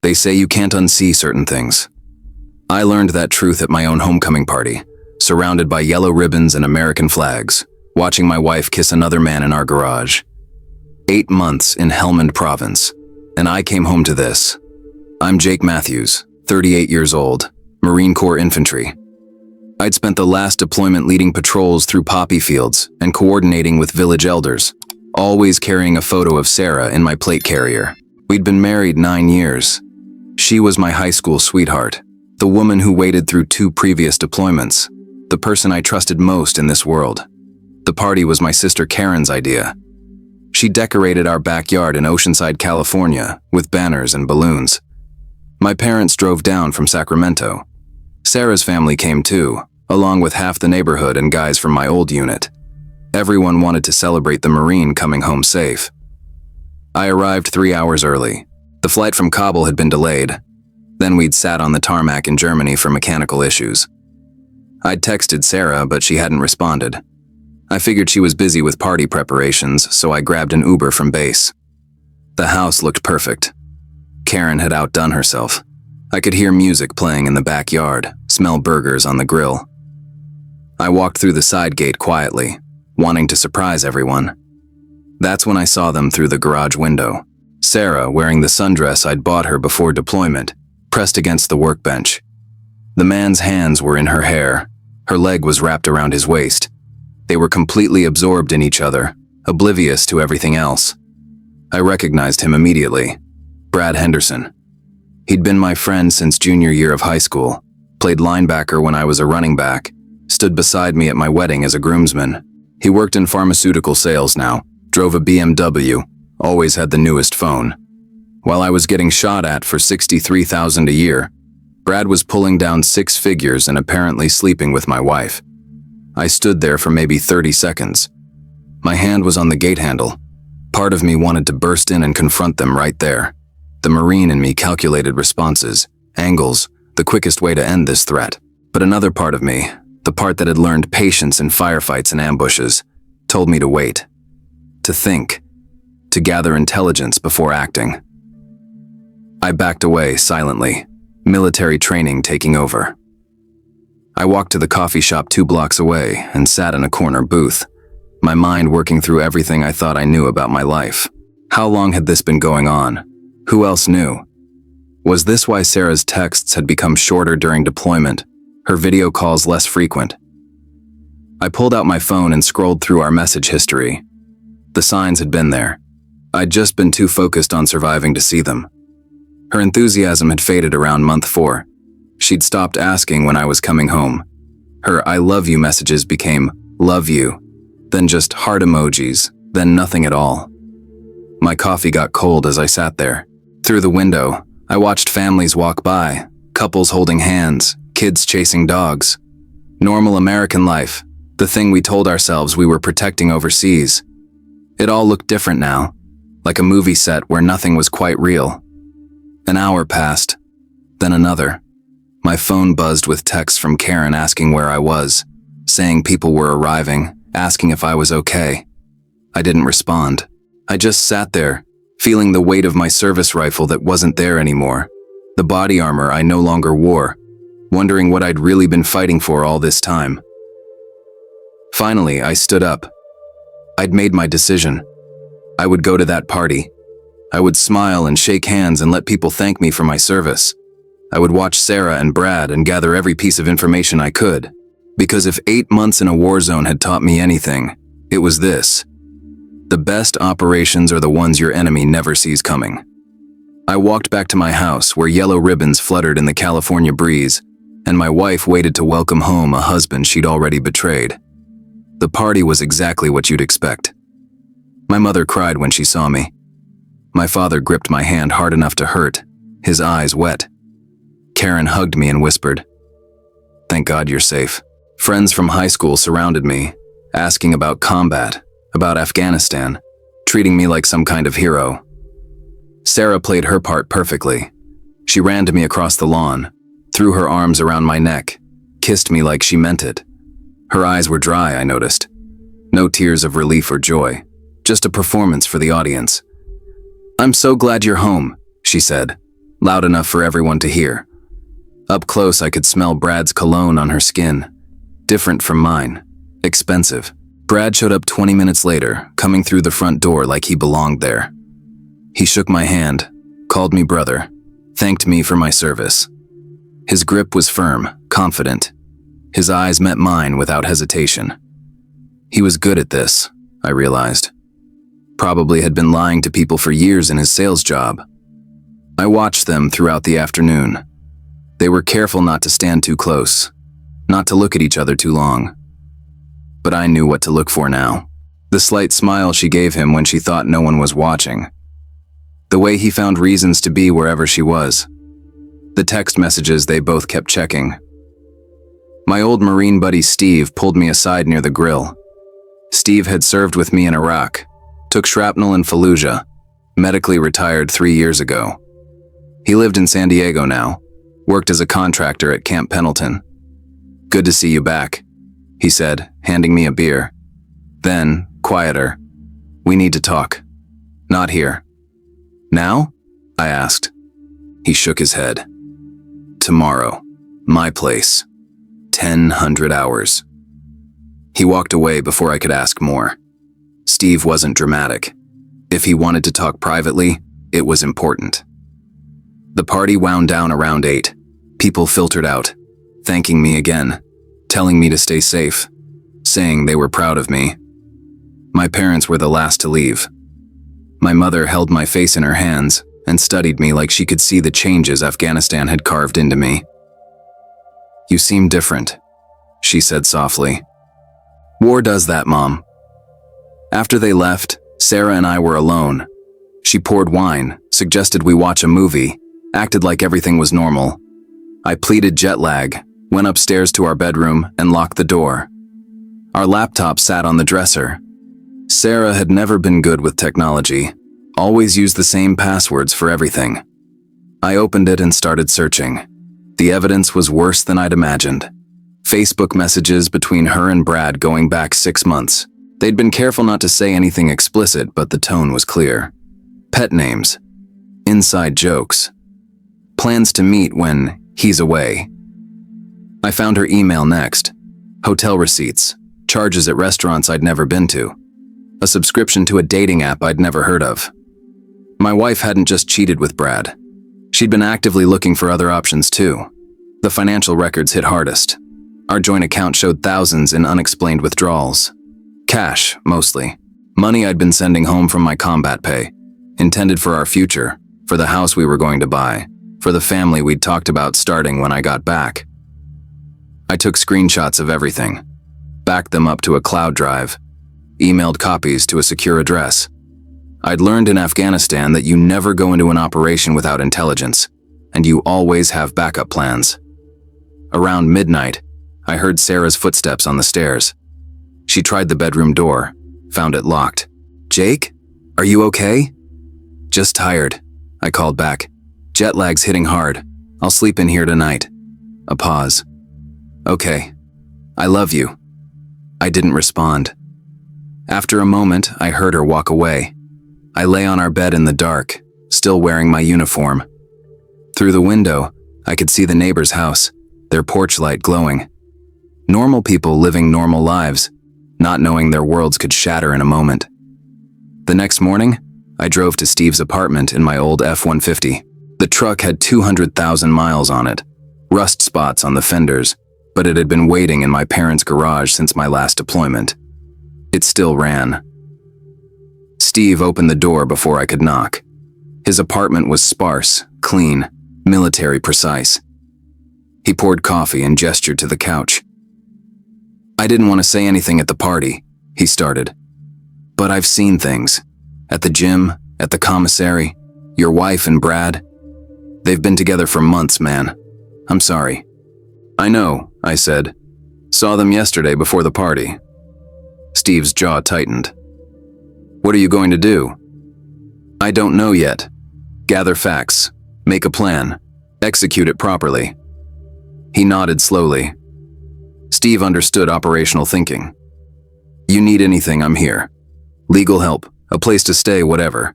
They say you can't unsee certain things. I learned that truth at my own homecoming party, surrounded by yellow ribbons and American flags, watching my wife kiss another man in our garage. 8 months in Helmand Province, and I came home to this. I'm Jake Matthews, 38 years old, Marine Corps Infantry. I'd spent the last deployment leading patrols through poppy fields and coordinating with village elders, always carrying a photo of Sarah in my plate carrier. We'd been married 9 years. She was my high school sweetheart, the woman who waded through 2 previous deployments, the person I trusted most in this world. The party was my sister Karen's idea. She decorated our backyard in Oceanside, California, with banners and balloons. My parents drove down from Sacramento. Sarah's family came too, along with half the neighborhood and guys from my old unit. Everyone wanted to celebrate the Marine coming home safe. I arrived 3 hours early. The flight from Kabul had been delayed. Then we'd sat on the tarmac in Germany for mechanical issues. I'd texted Sarah, but she hadn't responded. I figured she was busy with party preparations, so I grabbed an Uber from base. The house looked perfect. Karen had outdone herself. I could hear music playing in the backyard, smell burgers on the grill. I walked through the side gate quietly, wanting to surprise everyone. That's when I saw them through the garage window. Sarah, wearing the sundress I'd bought her before deployment, pressed against the workbench. The man's hands were in her hair. Her leg was wrapped around his waist. They were completely absorbed in each other, oblivious to everything else. I recognized him immediately. Brad Henderson. He'd been my friend since junior year of high school, played linebacker when I was a running back, stood beside me at my wedding as a groomsman. He worked in pharmaceutical sales now, drove a BMW, always had the newest phone. While I was getting shot at for $63,000 a year, Brad was pulling down 6 figures and apparently sleeping with my wife. I stood there for maybe 30 seconds. My hand was on the gate handle. Part of me wanted to burst in and confront them right there. The Marine in me calculated responses, angles, the quickest way to end this threat. But another part of me, the part that had learned patience in firefights and ambushes, told me to wait, to think, to gather intelligence before acting. I backed away silently, military training taking over. I walked to the coffee shop 2 blocks away and sat in a corner booth, my mind working through everything I thought I knew about my life. How long had this been going on? Who else knew? Was this why Sarah's texts had become shorter during deployment, her video calls less frequent? I pulled out my phone and scrolled through our message history. The signs had been there. I'd just been too focused on surviving to see them. Her enthusiasm had faded around month 4. She'd stopped asking when I was coming home. Her I love you messages became love you, then just heart emojis, then nothing at all. My coffee got cold as I sat there. Through the window, I watched families walk by, couples holding hands, kids chasing dogs. Normal American life, the thing we told ourselves we were protecting overseas. It all looked different now, like a movie set where nothing was quite real. An hour passed, then another. My phone buzzed with texts from Karen asking where I was, saying people were arriving, asking if I was okay. I didn't respond. I just sat there, feeling the weight of my service rifle that wasn't there anymore, the body armor I no longer wore, wondering what I'd really been fighting for all this time. Finally, I stood up. I'd made my decision. I would go to that party. I would smile and shake hands and let people thank me for my service. I would watch Sarah and Brad and gather every piece of information I could. Because if 8 months in a war zone had taught me anything, it was this. The best operations are the ones your enemy never sees coming. I walked back to my house where yellow ribbons fluttered in the California breeze, and my wife waited to welcome home a husband she'd already betrayed. The party was exactly what you'd expect. My mother cried when she saw me. My father gripped my hand hard enough to hurt, his eyes wet. Karen hugged me and whispered, "Thank God you're safe." Friends from high school surrounded me, asking about combat, about Afghanistan, treating me like some kind of hero. Sarah played her part perfectly. She ran to me across the lawn, threw her arms around my neck, kissed me like she meant it. Her eyes were dry, I noticed. No tears of relief or joy, just a performance for the audience. "I'm so glad you're home," she said, loud enough for everyone to hear. Up close, I could smell Brad's cologne on her skin. Different from mine. Expensive. Brad showed up 20 minutes later, coming through the front door like he belonged there. He shook my hand, called me brother, thanked me for my service. His grip was firm, confident. His eyes met mine without hesitation. He was good at this, I realized. Probably had been lying to people for years in his sales job. I watched them throughout the afternoon. They were careful not to stand too close, not to look at each other too long. But I knew what to look for now. The slight smile she gave him when she thought no one was watching. The way he found reasons to be wherever she was. The text messages they both kept checking. My old Marine buddy Steve pulled me aside near the grill. Steve had served with me in Iraq, took shrapnel in Fallujah, medically retired 3 years ago. He lived in San Diego now, worked as a contractor at Camp Pendleton. "Good to see you back," he said, handing me a beer. Then, quieter, "We need to talk." "Not here." "Now?" I asked. He shook his head. "Tomorrow. My place. 1,000 hours." He walked away before I could ask more. Steve wasn't dramatic. If he wanted to talk privately, it was important. The party wound down around 8. People filtered out, thanking me again, telling me to stay safe, saying they were proud of me. My parents were the last to leave. My mother held my face in her hands and studied me like she could see the changes Afghanistan had carved into me. "You seem different," she said softly. "War does that, Mom." After they left, Sarah and I were alone. She poured wine, suggested we watch a movie, acted like everything was normal. I pleaded jet lag, went upstairs to our bedroom, and locked the door. Our laptop sat on the dresser. Sarah had never been good with technology, always used the same passwords for everything. I opened it and started searching. The evidence was worse than I'd imagined. Facebook messages between her and Brad going back 6 months. They'd been careful not to say anything explicit, but the tone was clear. Pet names. Inside jokes. Plans to meet when he's away. I found her email next. Hotel receipts. Charges at restaurants I'd never been to. A subscription to a dating app I'd never heard of. My wife hadn't just cheated with Brad. She'd been actively looking for other options too. The financial records hit hardest. Our joint account showed thousands in unexplained withdrawals. Cash, mostly. Money I'd been sending home from my combat pay. Intended for our future, for the house we were going to buy, for the family we'd talked about starting when I got back. I took screenshots of everything, backed them up to a cloud drive, emailed copies to a secure address. I'd learned in Afghanistan that you never go into an operation without intelligence, and you always have backup plans. Around midnight, I heard Sarah's footsteps on the stairs. She tried the bedroom door, found it locked. "Jake? Are you okay?" "Just tired," I called back. "Jet lag's hitting hard. I'll sleep in here tonight." A pause. "Okay. I love you." I didn't respond. After a moment, I heard her walk away. I lay on our bed in the dark, still wearing my uniform. Through the window, I could see the neighbor's house, their porch light glowing. Normal people living normal lives, not knowing their worlds could shatter in a moment. The next morning, I drove to Steve's apartment in my old F-150. The truck had 200,000 miles on it, rust spots on the fenders, but it had been waiting in my parents' garage since my last deployment. It still ran. Steve opened the door before I could knock. His apartment was sparse, clean, military precise. He poured coffee and gestured to the couch. "I didn't want to say anything at the party," he started. "But I've seen things. At the gym, at the commissary, your wife and Brad. They've been together for months, man. I'm sorry." "I know," I said. "Saw them yesterday before the party." Steve's jaw tightened. "What are you going to do?" "I don't know yet. Gather facts, make a plan, execute it properly." He nodded slowly. Steve understood operational thinking. "You need anything, I'm here. Legal help, a place to stay, whatever.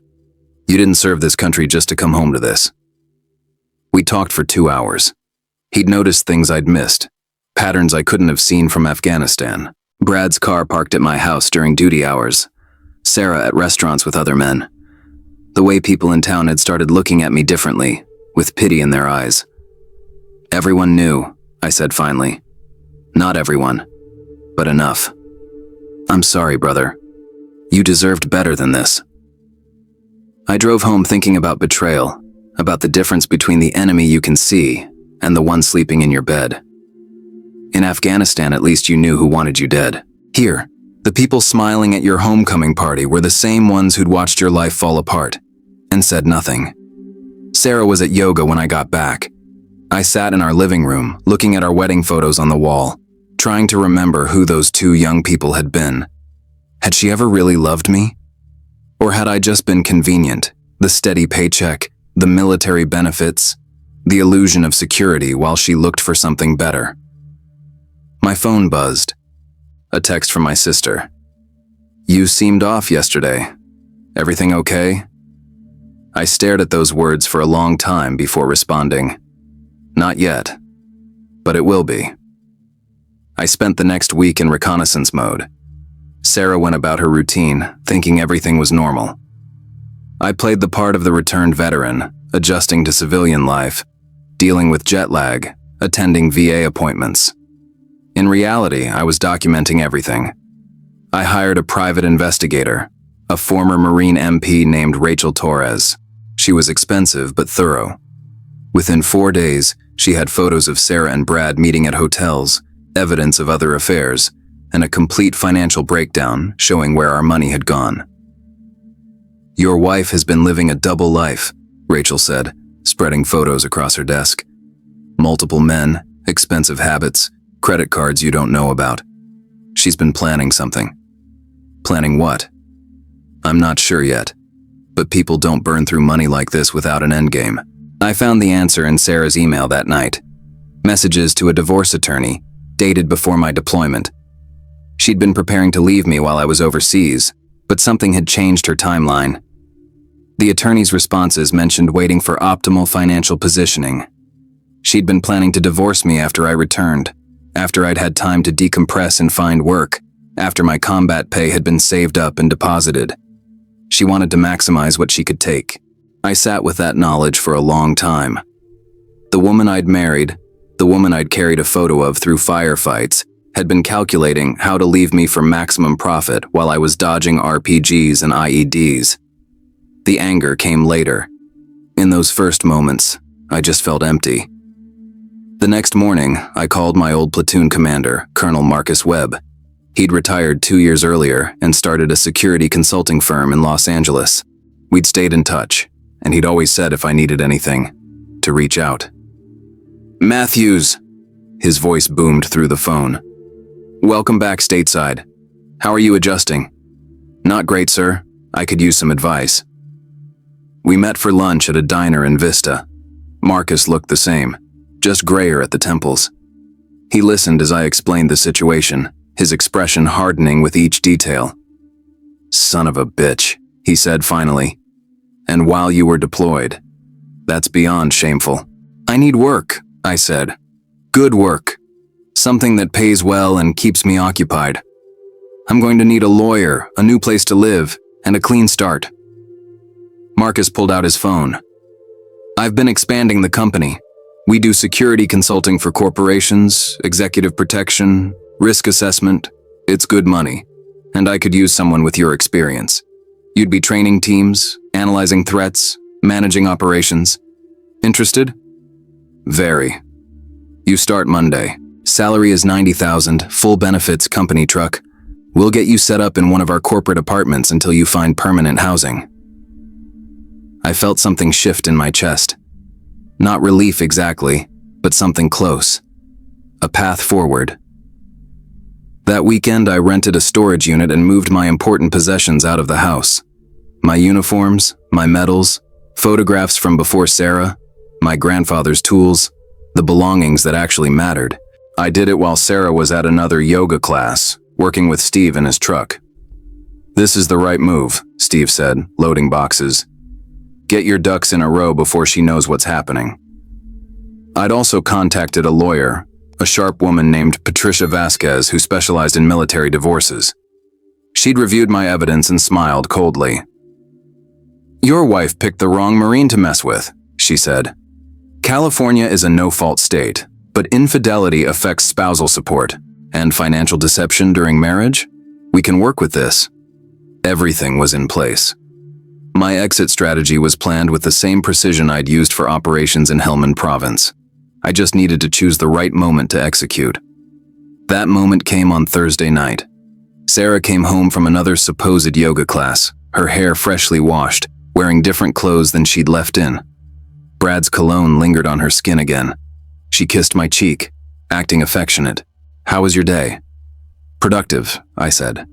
You didn't serve this country just to come home to this." We talked for 2 hours. He'd noticed things I'd missed, patterns I couldn't have seen from Afghanistan. Brad's car parked at my house during duty hours, Sarah at restaurants with other men. The way people in town had started looking at me differently, with pity in their eyes. Everyone knew, I said finally. Not everyone, but enough. I'm sorry, brother. You deserved better than this. I drove home thinking about betrayal, about the difference between the enemy you can see and the one sleeping in your bed. In Afghanistan, at least you knew who wanted you dead. Here, the people smiling at your homecoming party were the same ones who'd watched your life fall apart and said nothing. Sarah was at yoga when I got back. I sat in our living room, looking at our wedding photos on the wall, trying to remember who those 2 young people had been. Had she ever really loved me? Or had I just been convenient, the steady paycheck, the military benefits, the illusion of security while she looked for something better? My phone buzzed. A text from my sister. You seemed off yesterday. Everything okay? I stared at those words for a long time before responding. Not yet, but it will be. I spent the next week in reconnaissance mode. Sarah went about her routine, thinking everything was normal. I played the part of the returned veteran, adjusting to civilian life, dealing with jet lag, attending VA appointments. In reality, I was documenting everything. I hired a private investigator, a former Marine MP named Rachel Torres. She was expensive but thorough. Within 4 days, she had photos of Sarah and Brad meeting at hotels, evidence of other affairs, and a complete financial breakdown showing where our money had gone. Your wife has been living a double life, Rachel said, spreading photos across her desk. Multiple men, expensive habits, credit cards you don't know about. She's been planning something. Planning what? I'm not sure yet, but people don't burn through money like this without an endgame. I found the answer in Sarah's email that night. Messages to a divorce attorney, dated before my deployment. She'd been preparing to leave me while I was overseas, but something had changed her timeline. The attorney's responses mentioned waiting for optimal financial positioning. She'd been planning to divorce me after I returned, after I'd had time to decompress and find work, after my combat pay had been saved up and deposited. She wanted to maximize what she could take. I sat with that knowledge for a long time. The woman I'd married, the woman I'd carried a photo of through firefights, had been calculating how to leave me for maximum profit while I was dodging RPGs and IEDs. The anger came later. In those first moments, I just felt empty. The next morning, I called my old platoon commander, Colonel Marcus Webb. He'd retired 2 years earlier and started a security consulting firm in Los Angeles. We'd stayed in touch, and he'd always said if I needed anything, to reach out. Matthews, his voice boomed through the phone. Welcome back stateside. How are you adjusting? Not great, sir. I could use some advice. We met for lunch at a diner in Vista. Marcus looked the same, just grayer at the temples. He listened as I explained the situation, his expression hardening with each detail. Son of a bitch, he said finally. And while you were deployed. That's beyond shameful. I need work, I said. Good work. Something that pays well and keeps me occupied. I'm going to need a lawyer, a new place to live, and a clean start. Marcus pulled out his phone. I've been expanding the company. We do security consulting for corporations, executive protection, risk assessment. It's good money, and I could use someone with your experience. You'd be training teams, analyzing threats, managing operations. Interested? Very. You start Monday. Salary is $90,000, full benefits, company truck. We'll get you set up in one of our corporate apartments until you find permanent housing. I felt something shift in my chest. Not relief exactly, but something close. A path forward. That weekend, I rented a storage unit and moved my important possessions out of the house. My uniforms, my medals, photographs from before Sarah, my grandfather's tools, the belongings that actually mattered. I did it while Sarah was at another yoga class, working with Steve in his truck. This is the right move, Steve said, loading boxes. Get your ducks in a row before she knows what's happening. I'd also contacted a lawyer, a sharp woman named Patricia Vasquez who specialized in military divorces. She'd reviewed my evidence and smiled coldly. "Your wife picked the wrong Marine to mess with," she said. "California is a no-fault state, but infidelity affects spousal support and financial deception during marriage. We can work with this." Everything was in place. My exit strategy was planned with the same precision I'd used for operations in Helmand Province. I just needed to choose the right moment to execute. That moment came on Thursday night. Sarah came home from another supposed yoga class, her hair freshly washed, wearing different clothes than she'd left in. Brad's cologne lingered on her skin again. She kissed my cheek, acting affectionate. "How was your day?" "Productive," I said.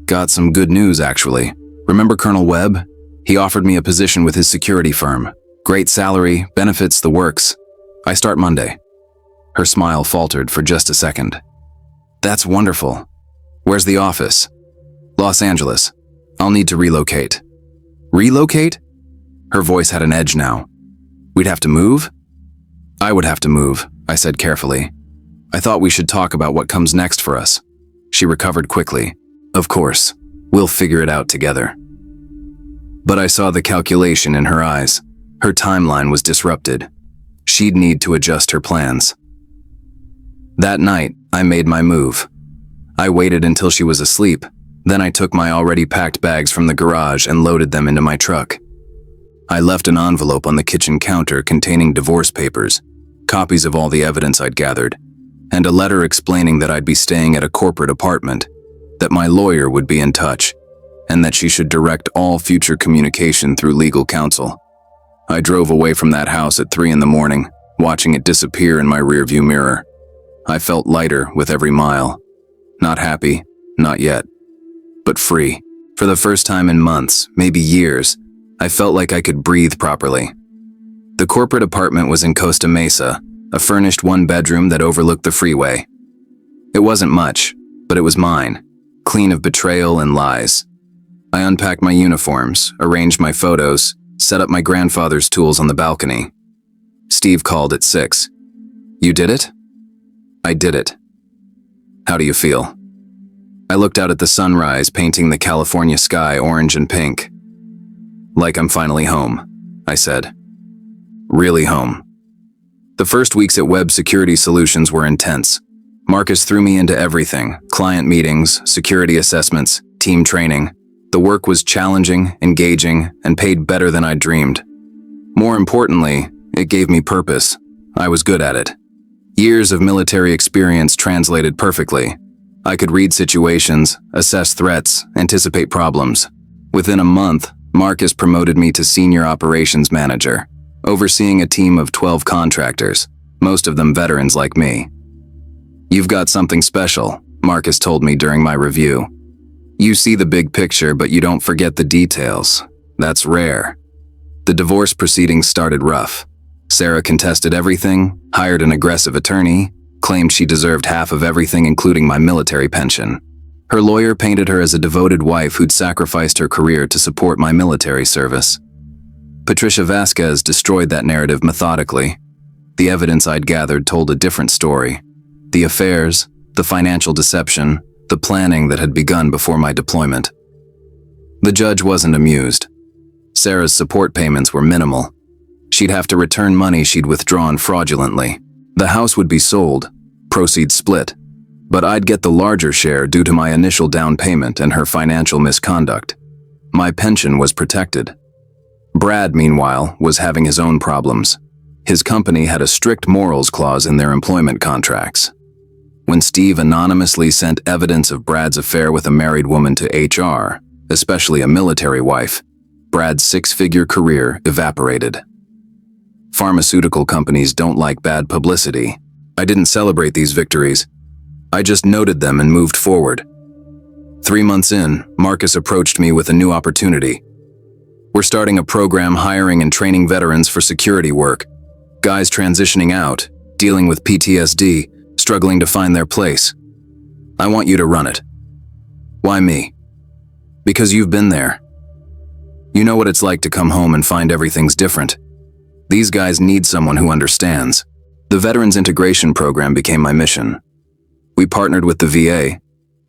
"Got some good news, actually. Remember Colonel Webb? He offered me a position with his security firm. Great salary, benefits, the works. I start Monday." Her smile faltered for just a second. "That's wonderful. Where's the office?" "Los Angeles. I'll need to relocate." "Relocate?" Her voice had an edge now. "We'd have to move?" "I would have to move," I said carefully. "I thought we should talk about what comes next for us." She recovered quickly. "Of course. We'll figure it out together." But I saw the calculation in her eyes. Her timeline was disrupted. She'd need to adjust her plans. That night, I made my move. I waited until she was asleep. Then I took my already packed bags from the garage and loaded them into my truck. I left an envelope on the kitchen counter containing divorce papers, copies of all the evidence I'd gathered, and a letter explaining that I'd be staying at a corporate apartment, that my lawyer would be in touch, and that she should direct all future communication through legal counsel. I drove away from that house at 3 a.m, watching it disappear in my rearview mirror. I felt lighter with every mile. Not happy, not yet, but free. For the first time in months, maybe years, I felt like I could breathe properly. The corporate apartment was in Costa Mesa, a furnished one-bedroom that overlooked the freeway. It wasn't much, but it was mine, clean of betrayal and lies. I unpacked my uniforms, arranged my photos, set up my grandfather's tools on the balcony. Steve called at 6. "You did it?" "I did it." "How do you feel?" I looked out at the sunrise, painting the California sky orange and pink. "Like I'm finally home," I said. Really home. The first weeks at Web Security Solutions were intense. Marcus threw me into everything: client meetings, security assessments, team training. The work was challenging, engaging, and paid better than I'd dreamed. More importantly, it gave me purpose. I was good at it. Years of military experience translated perfectly. I could read situations, assess threats, anticipate problems. Within a month, Marcus promoted me to Senior Operations Manager, overseeing a team of 12 contractors, most of them veterans like me. "You've got something special," Marcus told me during my review. "You see the big picture, but you don't forget the details. That's rare." The divorce proceedings started rough. Sarah contested everything, hired an aggressive attorney, claimed she deserved half of everything including my military pension. Her lawyer painted her as a devoted wife who'd sacrificed her career to support my military service. Patricia Vasquez destroyed that narrative methodically. The evidence I'd gathered told a different story. The affairs, the financial deception, the planning that had begun before my deployment. The judge wasn't amused. Sarah's support payments were minimal. She'd have to return money she'd withdrawn fraudulently. The house would be sold, proceeds split, but I'd get the larger share due to my initial down payment and her financial misconduct. My pension was protected. Brad, meanwhile, was having his own problems. His company had a strict morals clause in their employment contracts. When Steve anonymously sent evidence of Brad's affair with a married woman to HR, especially a military wife, Brad's 6-figure career evaporated. Pharmaceutical companies don't like bad publicity. I didn't celebrate these victories. I just noted them and moved forward. 3 months in, Marcus approached me with a new opportunity. "We're starting a program hiring and training veterans for security work. Guys transitioning out, dealing with PTSD, struggling to find their place. I want you to run it." "Why me?" "Because you've been there. You know what it's like to come home and find everything's different. These guys need someone who understands. The Veterans Integration Program became my mission. We partnered with the VA,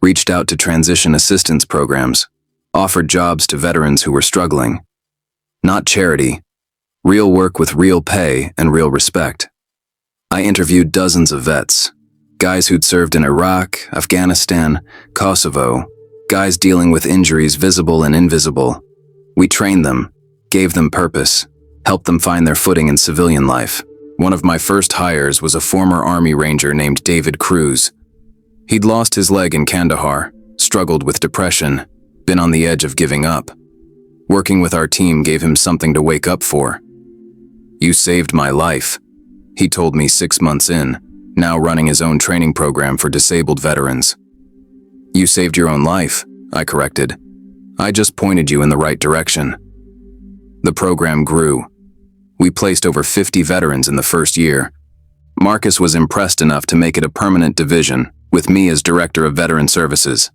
reached out to transition assistance programs, offered jobs to veterans who were struggling. Not charity, real work with real pay and real respect. I interviewed dozens of vets, guys who'd served in Iraq, Afghanistan, Kosovo, guys dealing with injuries visible and invisible. We trained them, gave them purpose, helped them find their footing in civilian life. One of my first hires was a former Army Ranger named David Cruz. He'd lost his leg in Kandahar, struggled with depression, been on the edge of giving up. Working with our team gave him something to wake up for. "You saved my life," he told me 6 months in, now running his own training program for disabled veterans. "You saved your own life," I corrected. "I just pointed you in the right direction." The program grew. We placed over 50 veterans in the first year. Marcus was impressed enough to make it a permanent division, with me as Director of Veteran Services.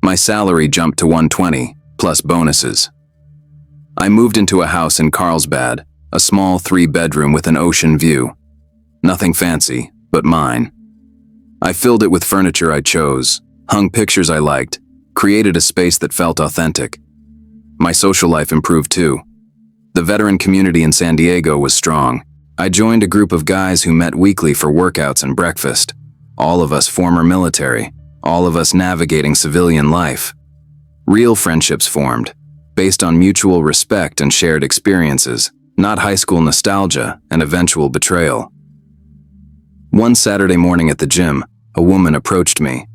My salary jumped to $120, plus bonuses. I moved into a house in Carlsbad, a small 3-bedroom with an ocean view. Nothing fancy, but mine. I filled it with furniture I chose, hung pictures I liked, created a space that felt authentic. My social life improved too. The veteran community in San Diego was strong. I joined a group of guys who met weekly for workouts and breakfast. All of us former military, all of us navigating civilian life. Real friendships formed, based on mutual respect and shared experiences, not high school nostalgia and eventual betrayal. One Saturday morning at the gym, a woman approached me.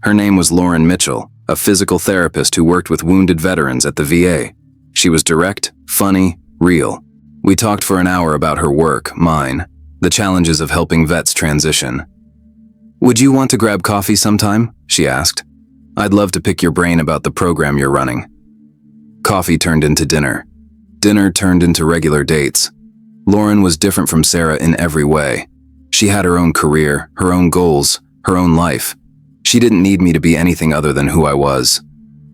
Her name was Lauren Mitchell, a physical therapist who worked with wounded veterans at the VA. She was direct, funny, real. We talked for an hour about her work, mine, the challenges of helping vets transition. "Would you want to grab coffee sometime?" she asked. "I'd love to pick your brain about the program you're running." Coffee turned into dinner. Dinner turned into regular dates. Lauren was different from Sarah in every way. She had her own career, her own goals, her own life. She didn't need me to be anything other than who I was.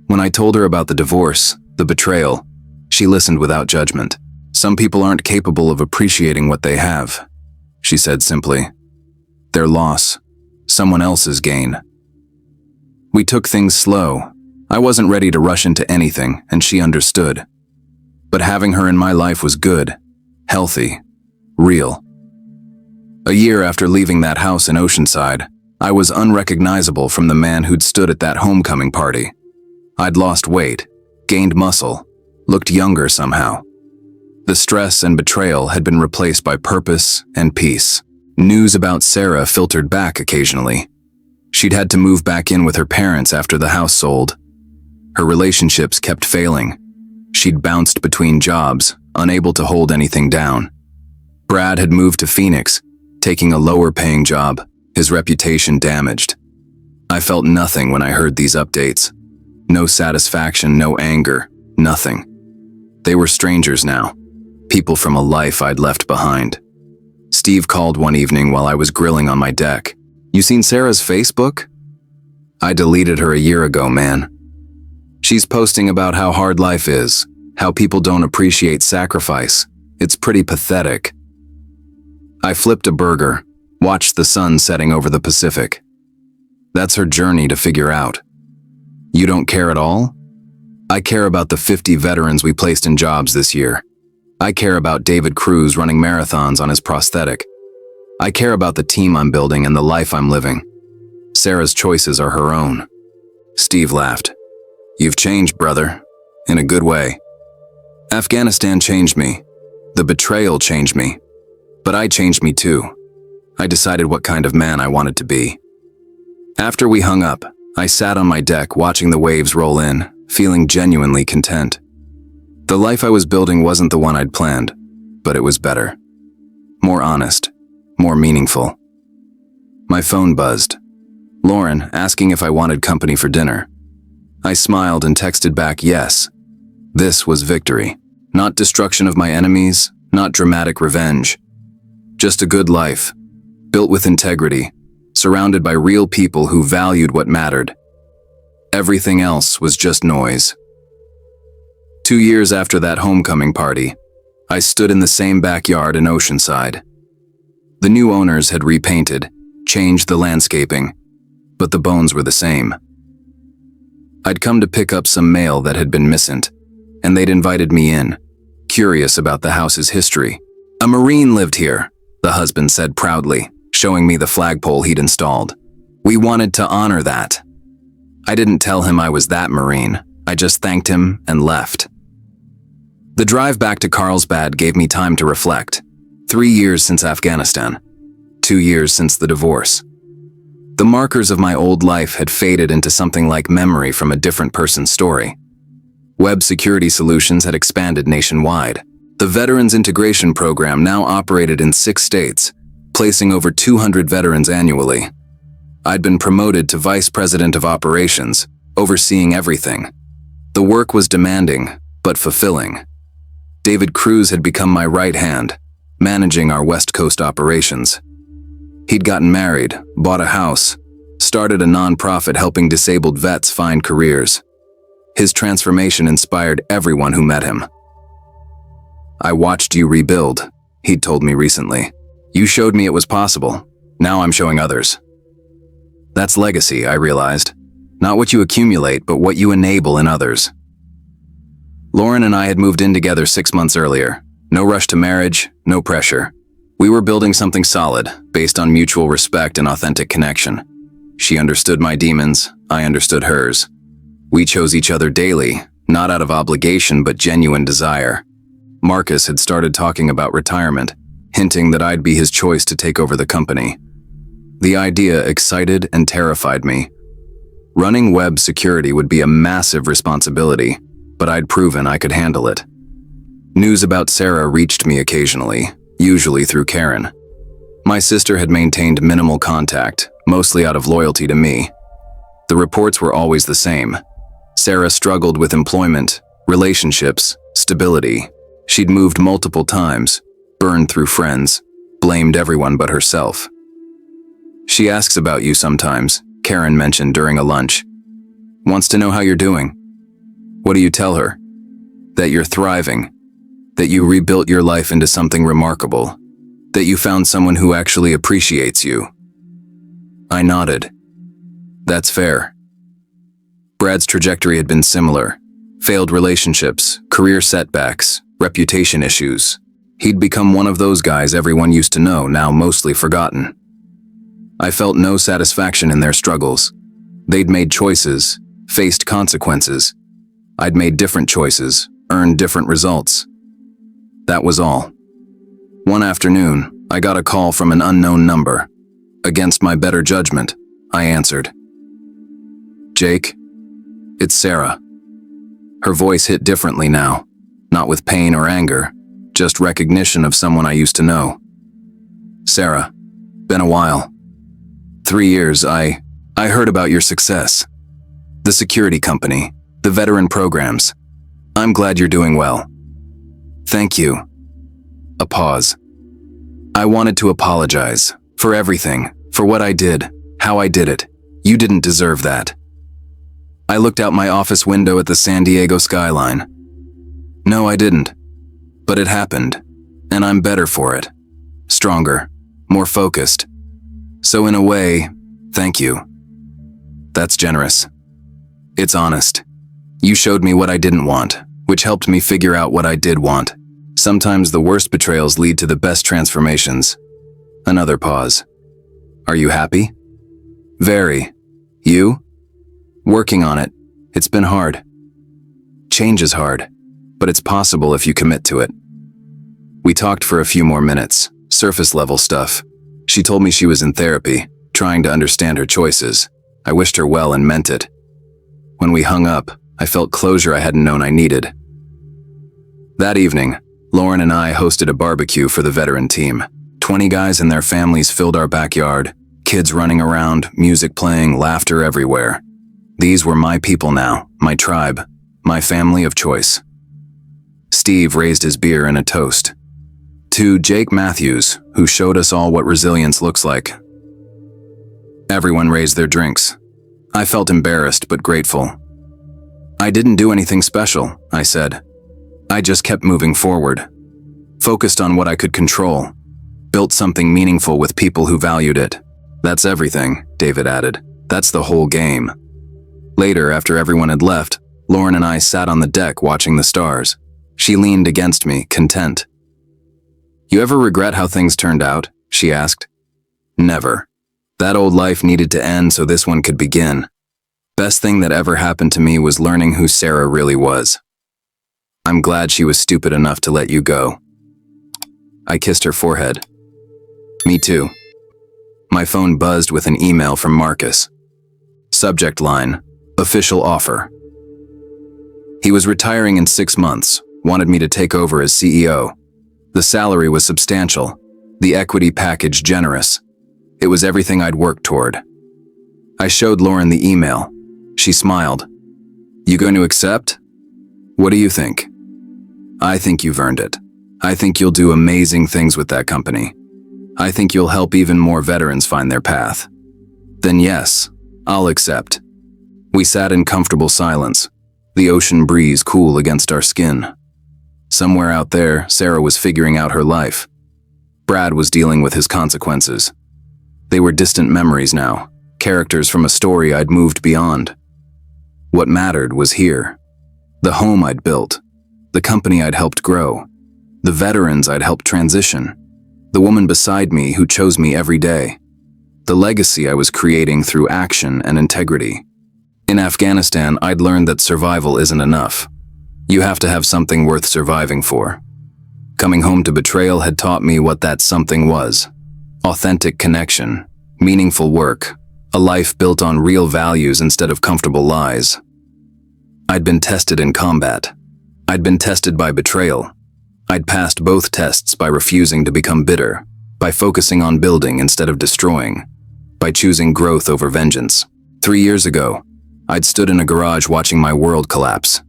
When I told her about the divorce, the betrayal, she listened without judgment. "Some people aren't capable of appreciating what they have," she said simply. "Their loss, someone else's gain." We took things slow. I wasn't ready to rush into anything, and she understood. But having her in my life was good, healthy, real. A year after leaving that house in Oceanside, I was unrecognizable from the man who'd stood at that homecoming party. I'd lost weight, gained muscle, looked younger somehow. The stress and betrayal had been replaced by purpose and peace. News about Sarah filtered back occasionally. She'd had to move back in with her parents after the house sold. Her relationships kept failing. She'd bounced between jobs, unable to hold anything down. Brad had moved to Phoenix, taking a lower-paying job, his reputation damaged. I felt nothing when I heard these updates. No satisfaction, no anger, nothing. They were strangers now, people from a life I'd left behind. Steve called one evening while I was grilling on my deck. "You seen Sarah's Facebook?" "I deleted her a year ago, man. She's posting about how hard life is, how people don't appreciate sacrifice. It's pretty pathetic." I flipped a burger, watched the sun setting over the Pacific. That's her journey to figure out. "You don't care at all?" "I care about the 50 veterans we placed in jobs this year. I care about David Cruz running marathons on his prosthetic. I care about the team I'm building and the life I'm living. Sarah's choices are her own." Steve laughed. "You've changed, brother. In a good way. Afghanistan changed me. The betrayal changed me. But I changed me too. I decided what kind of man I wanted to be." After we hung up, I sat on my deck watching the waves roll in, feeling genuinely content. The life I was building wasn't the one I'd planned, but it was better. More honest, more meaningful. My phone buzzed. Lauren asking if I wanted company for dinner. I smiled and texted back yes. This was victory. Not destruction of my enemies, not dramatic revenge. Just a good life, built with integrity, surrounded by real people who valued what mattered. Everything else was just noise. 2 years after that homecoming party, I stood in the same backyard in Oceanside. The new owners had repainted, changed the landscaping, but the bones were the same. I'd come to pick up some mail that had been missing, and they'd invited me in, curious about the house's history. "A Marine lived here," the husband said proudly, showing me the flagpole he'd installed. "We wanted to honor that." I didn't tell him I was that Marine. I just thanked him and left. The drive back to Carlsbad gave me time to reflect. 3 years since Afghanistan. 2 years since the divorce. The markers of my old life had faded into something like memory from a different person's story. Web security solutions had expanded nationwide. The Veterans Integration Program now operated in 6 states, placing over 200 veterans annually. I'd been promoted to Vice President of Operations, overseeing everything. The work was demanding, but fulfilling. David Cruz had become my right hand, managing our West Coast operations. He'd gotten married, bought a house, started a nonprofit helping disabled vets find careers. His transformation inspired everyone who met him. "I watched you rebuild," he'd told me recently. "You showed me it was possible. Now I'm showing others." That's legacy, I realized. Not what you accumulate, but what you enable in others. Lauren and I had moved in together 6 months earlier. No rush to marriage, no pressure. We were building something solid, based on mutual respect and authentic connection. She understood my demons, I understood hers. We chose each other daily, not out of obligation but genuine desire. Marcus had started talking about retirement, hinting that I'd be his choice to take over the company. The idea excited and terrified me. Running web security would be a massive responsibility, but I'd proven I could handle it. News about Sarah reached me occasionally, usually through Karen. My sister had maintained minimal contact, mostly out of loyalty to me. The reports were always the same. Sarah struggled with employment, relationships, stability. She'd moved multiple times, burned through friends, blamed everyone but herself. "She asks about you sometimes," Karen mentioned during a lunch. "Wants to know how you're doing." What do you tell her? That you're thriving. That you rebuilt your life into something remarkable. That you found someone who actually appreciates you. I nodded. That's fair. Brad's trajectory had been similar. Failed relationships, career setbacks, reputation issues. He'd become one of those guys everyone used to know, now mostly forgotten. I felt no satisfaction in their struggles. They'd made choices, faced consequences. I'd made different choices, earned different results. That was all. One afternoon, I got a call from an unknown number. Against my better judgment, I answered. "Jake, it's Sarah." Her voice hit differently now, not with pain or anger, just recognition of someone I used to know. "Sarah, been a while. 3 years, I heard about your success. The security company, the veteran programs. I'm glad you're doing well. Thank you." A pause. "I wanted to apologize for everything, for what I did, how I did it. You didn't deserve that." I looked out my office window at the San Diego skyline. No, I didn't. But it happened, and I'm better for it. Stronger, more focused. So in a way, thank you. That's generous. It's honest. You showed me what I didn't want, which helped me figure out what I did want. Sometimes the worst betrayals lead to the best transformations. Another pause. Are you happy? Very. You? Working on it. It's been hard. Change is hard, but it's possible if you commit to it. We talked for a few more minutes, surface level stuff. She told me she was in therapy, trying to understand her choices. I wished her well and meant it. When we hung up, I felt closure I hadn't known I needed. That evening, Lauren and I hosted a barbecue for the veteran team. 20 guys and their families filled our backyard, kids running around, music playing, laughter everywhere. These were my people now, my tribe, my family of choice. Steve raised his beer in a toast. To Jake Matthews, who showed us all what resilience looks like. Everyone raised their drinks. I felt embarrassed but grateful. I didn't do anything special, I said. I just kept moving forward, focused on what I could control. Built something meaningful with people who valued it. That's everything, David added. That's the whole game. Later, after everyone had left, Lauren and I sat on the deck watching the stars. She leaned against me, content. You ever regret how things turned out? She asked. Never. That old life needed to end so this one could begin. Best thing that ever happened to me was learning who Sarah really was. I'm glad she was stupid enough to let you go. I kissed her forehead. Me too. My phone buzzed with an email from Marcus. Subject line, official offer. He was retiring in 6 months, wanted me to take over as CEO. The salary was substantial, the equity package generous. It was everything I'd worked toward. I showed Lauren the email. She smiled. You going to accept? What do you think? I think you've earned it. I think you'll do amazing things with that company. I think you'll help even more veterans find their path. Then yes, I'll accept. We sat in comfortable silence, the ocean breeze cool against our skin. Somewhere out there, Sarah was figuring out her life. Brad was dealing with his consequences. They were distant memories now, characters from a story I'd moved beyond. What mattered was here. The home I'd built, the company I'd helped grow, the veterans I'd helped transition, the woman beside me who chose me every day, the legacy I was creating through action and integrity. In Afghanistan, I'd learned that survival isn't enough. You have to have something worth surviving for. Coming home to betrayal had taught me what that something was. Authentic connection, meaningful work, a life built on real values instead of comfortable lies. I'd been tested in combat. I'd been tested by betrayal. I'd passed both tests by refusing to become bitter, by focusing on building instead of destroying, by choosing growth over vengeance. 3 years ago, I'd stood in a garage watching my world collapse.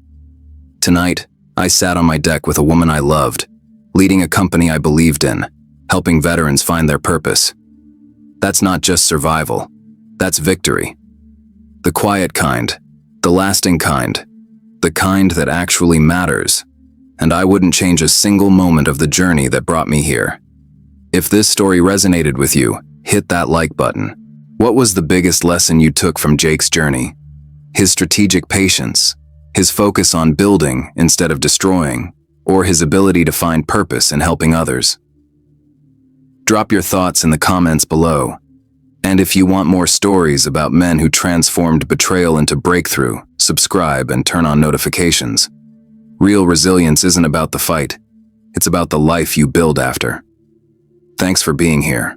Tonight, I sat on my deck with a woman I loved, leading a company I believed in, helping veterans find their purpose. That's not just survival, that's victory. The quiet kind, the lasting kind, the kind that actually matters. And I wouldn't change a single moment of the journey that brought me here. If this story resonated with you, hit that like button. What was the biggest lesson you took from Jake's journey? His strategic patience, his focus on building instead of destroying, or his ability to find purpose in helping others? Drop your thoughts in the comments below. And if you want more stories about men who transformed betrayal into breakthrough, subscribe and turn on notifications. Real resilience isn't about the fight, it's about the life you build after. Thanks for being here.